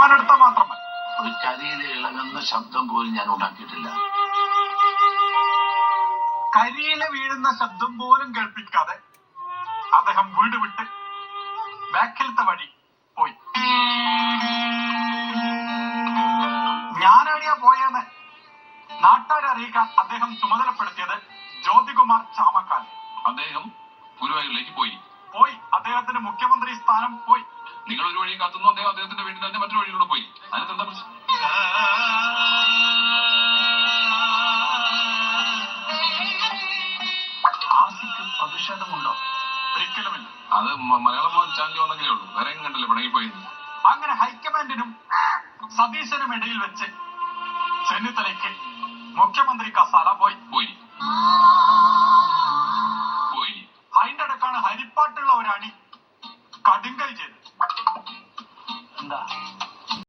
തീരുമാനമെടുത്താൽ മാത്രം മതി. ഒരു കരിയിൽ ഇളകുന്ന ശബ്ദം പോലും ഞാൻ ഉണ്ടാക്കിയിട്ടില്ല. കരിയില വീഴുന്ന ശബ്ദം പോലും കേൾപ്പിക്കാതെ അദ്ദേഹം വീട് വിട്ട് ബാക്കിലത്തെ വഴി പോയി. ഞാനെവിടെയാ പോയെന്ന് നാട്ടുകാരെ അറിയിക്കാൻ അദ്ദേഹം ചുമതലപ്പെടുത്തിയത് ജ്യോതികുമാർ ചാമക്കാൽ. അദ്ദേഹം ഗുരുവായൂരിലേക്ക് പോയി. അദ്ദേഹത്തിന് മുഖ്യമന്ത്രി സ്ഥാനം പോയി. നിങ്ങൾ ഒരു വഴി കാത്തുന്നു, അദ്ദേഹം അദ്ദേഹത്തിന്റെ വീട്ടിൽ തന്നെ മറ്റൊരു വഴിയിലൂടെ പോയി. അതിനെന്താ പ്രശ്നം? ആസിക്ക് പ്രതിഷേധമുണ്ടോ? ഒരിക്കലുമില്ല. അത് മലയാളം ചാനൽ വന്നെങ്കിലേ ഉള്ളൂ. വേറെ കണ്ടില്ല പിണങ്ങി പോയി. അങ്ങനെ ഹൈക്കമാൻഡിനും സതീശനും ഇടയിൽ വെച്ച് ചെന്നിത്തലയ്ക്ക് മുഖ്യമന്ത്രി കസാല പോയി. അതിന്റെ ഇടക്കാണ് ഹരിപ്പാട്ടുള്ള ഒരാണി കടുങ്കൈ ചെയ്തത്.